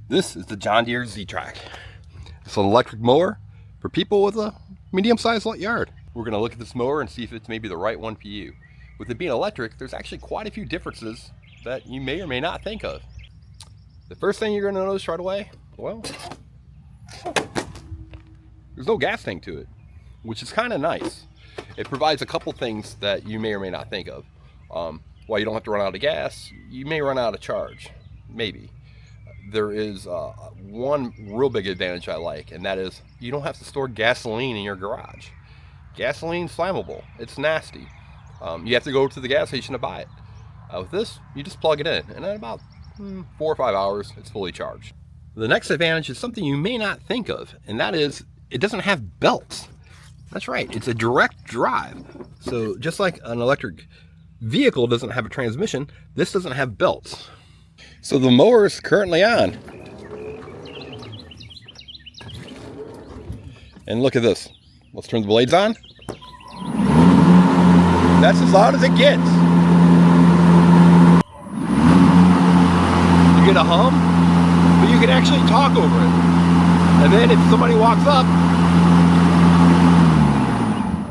This is the John Deere Z-Trak. It's an electric mower for people with a medium-sized yard. We're going to look at this mower and see if it's maybe the right one for you. With it being electric, there's actually quite a few differences that you may or may not think of. The first thing you're going to notice right away, well, there's no gas tank to it, which is kind of nice. It provides a couple things that you may or may not think of. While you don't have to run out of gas, you may run out of charge, maybe. There is one real big advantage I like, and that is you don't have to store gasoline in your garage. Gasoline's flammable. It's nasty. You have to go to the gas station to buy it. With this, you just plug it in, and in about 4 or 5 hours, it's fully charged. The next advantage is something you may not think of, and that is it doesn't have belts. That's right, it's a direct drive. So just like an electric vehicle doesn't have a transmission, this doesn't have belts. So the mower is currently on. And look at this. Let's turn the blades on. That's as loud as it gets. You get a hum, but you can actually talk over it. And then if somebody walks up,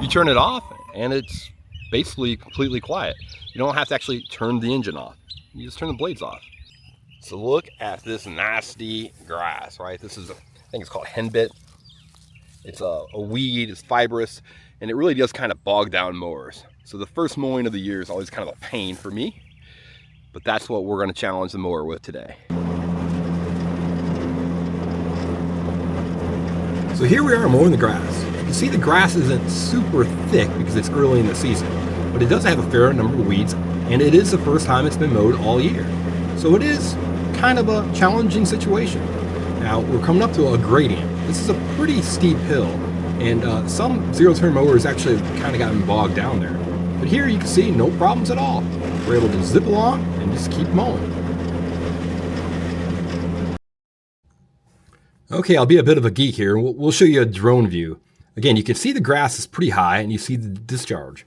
you turn it off and it's basically completely quiet. You don't have to actually turn the engine off. You just turn the blades off. So look at this nasty grass, right? This is, I think it's called Henbit. It's a weed, it's fibrous, and it really does kind of bog down mowers. So the first mowing of the year is always kind of a pain for me, but that's what we're gonna challenge the mower with today. So here we are mowing the grass. You can see the grass isn't super thick because it's early in the season, but it does have a fair number of weeds, and it is the first time it's been mowed all year. So it is kind of a challenging situation. Now we're coming up to a gradient. This is a pretty steep hill, and some zero-turn mowers actually kind of gotten bogged down there. But here you can see no problems at all. We're able to zip along and just keep mowing. Okay, I'll be a bit of a geek here. We'll show you a drone view. Again, you can see the grass is pretty high and you see the discharge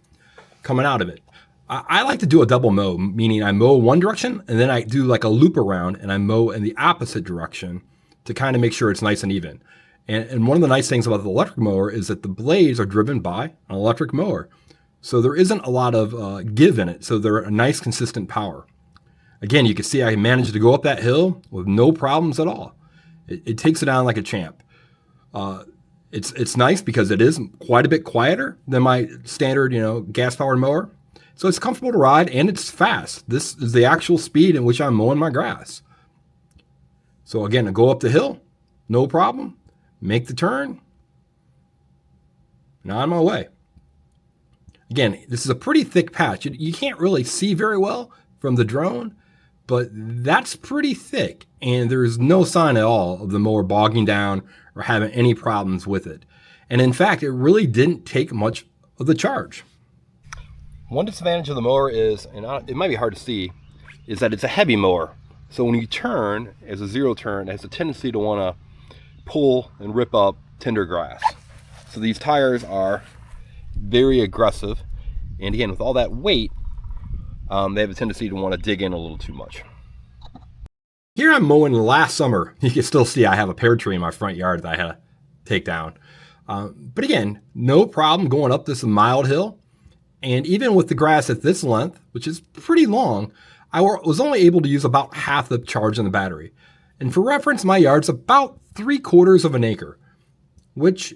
coming out of it. I like to do a double mow, meaning I mow one direction and then I do like a loop around and I mow in the opposite direction to kind of make sure it's nice and even. And one of the nice things about the electric mower is that the blades are driven by an electric mower. So there isn't a lot of give in it. So they're a nice consistent power. Again, you can see I managed to go up that hill with no problems at all. It takes it down like a champ. It's nice because it is quite a bit quieter than my standard, gas-powered mower. So it's comfortable to ride and it's fast. This is the actual speed in which I'm mowing my grass. So again, I go up the hill, no problem. Make the turn. Now I'm on my way. Again, this is a pretty thick patch. You can't really see very well from the drone, but that's pretty thick. And there's no sign at all of the mower bogging down or having any problems with it. And in fact, it really didn't take much of the charge. One disadvantage of the mower is, and it might be hard to see, is that it's a heavy mower. So when you turn, as a zero turn, it has a tendency to want to pull and rip up tender grass. So these tires are very aggressive. And again, with all that weight, they have a tendency to want to dig in a little too much. Here I'm mowing last summer. You can still see I have a pear tree in my front yard that I had to take down. But again, no problem going up this mild hill. And even with the grass at this length, which is pretty long, I was only able to use about half the charge in the battery. And for reference, my yard's about 3/4 of an acre, which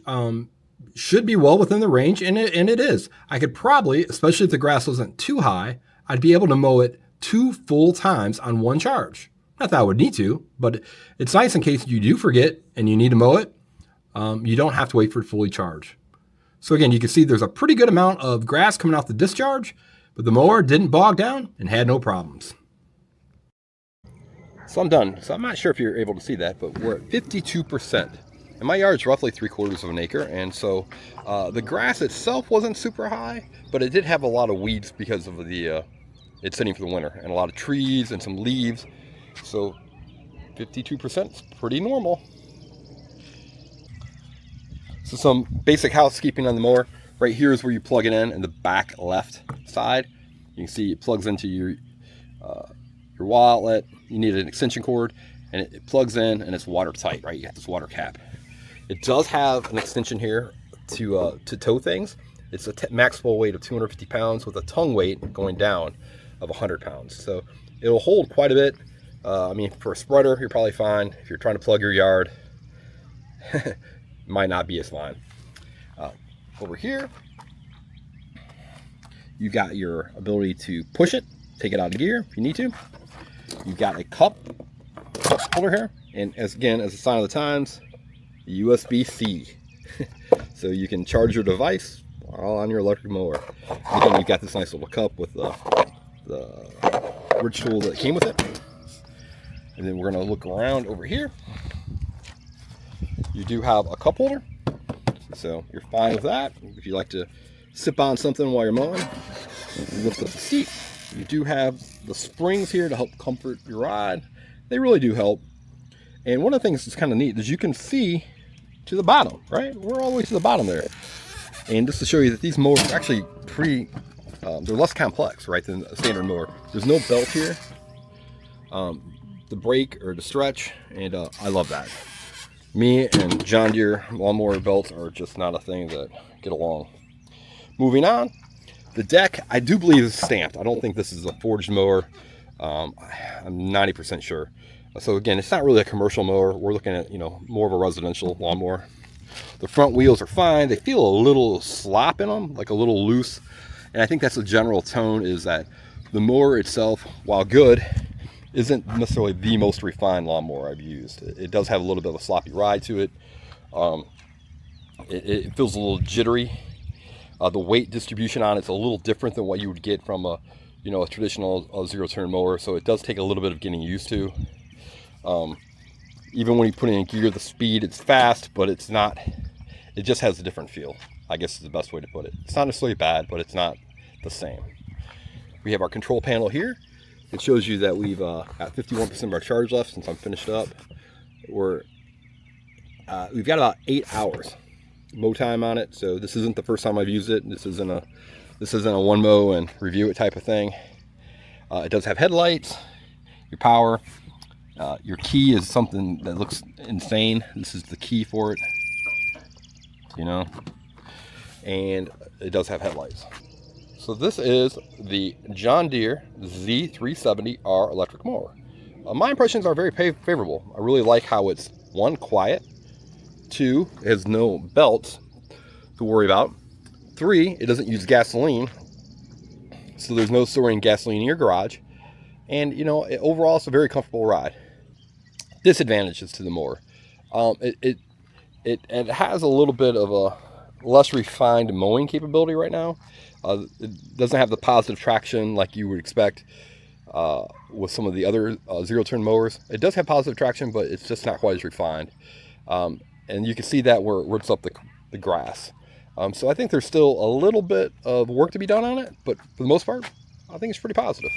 should be well within the range, and it is. I could probably, especially if the grass wasn't too high, I'd be able to mow it 2 full times on one charge. Not that I would need to, but it's nice in case you do forget and you need to mow it. You don't have to wait for it to fully charge. So again, you can see there's a pretty good amount of grass coming off the discharge, but the mower didn't bog down and had no problems. So I'm done. So I'm not sure if you're able to see that, but we're at 52%. And my yard's roughly 3/4 of an acre, and so the grass itself wasn't super high, but it did have a lot of weeds because of the it's sitting for the winter, and a lot of trees and some leaves. So 52% is pretty normal. So some basic housekeeping on the mower. Right here is where you plug it in the back left side. You can see it plugs into your wall outlet. You need an extension cord, and it plugs in and it's watertight, right? You got this water cap. It does have an extension here to tow things. It's a max full weight of 250 pounds with a tongue weight going down of 100 pounds. So it'll hold quite a bit. I mean, for a spreader, you're probably fine. If you're trying to plug your yard, might not be as fine. Over here, you got your ability to push it, take it out of gear if you need to. You've got a cup holder here, and as a sign of the times, USB-C. So you can charge your device while on your electric mower. Again, you've got this nice little cup with the bridge tool that came with it. And then we're going to look around over here. You do have a cup holder, so you're fine with that. If you like to sip on something while you're mowing, you lift up the seat. You do have the springs here to help comfort your ride. They really do help. And one of the things that's kind of neat is you can see to the bottom, right? We're all the way to the bottom there. And just to show you that these mowers are actually pretty, they're less complex, right, than a standard mower. There's no belt here, the brake or the stretch, and I love that. Me and John Deere lawnmower belts are just not a thing that get along. Moving on, the deck, I do believe is stamped. I don't think this is a forged mower. I'm 90% sure. So again, it's not really a commercial mower. We're looking at, more of a residential lawnmower. The front wheels are fine. They feel a little slop in them, like a little loose. And I think that's the general tone, is that the mower itself, while good, isn't necessarily the most refined lawnmower I've used. It does have a little bit of a sloppy ride to it. It feels a little jittery. The weight distribution on it's a little different than what you would get from a traditional zero-turn mower. So it does take a little bit of getting used to. Even when you put it in gear, the speed, it's fast, but it's not, it just has a different feel, I guess is the best way to put it. It's not necessarily bad, but it's not the same. We have our control panel here. It shows you that we've got 51% of our charge left since I'm finished up. We've got about 8 hours mow time on it, so this isn't the first time I've used it. This isn't a one mow and review it type of thing. It does have headlights, your power. Your key is something that looks insane. This is the key for it, and it does have headlights. So this is the John Deere Z370R electric mower. My impressions are very favorable. I really like how it's, 1, quiet, 2, it has no belts to worry about, 3, it doesn't use gasoline, so there's no storing gasoline in your garage, and overall it's a very comfortable ride. Disadvantages to the mower. It has a little bit of a less refined mowing capability right now. It doesn't have the positive traction like you would expect with some of the other zero-turn mowers. It does have positive traction, but it's just not quite as refined. And you can see that where it rips up the grass. So I think there's still a little bit of work to be done on it, but for the most part, I think it's pretty positive.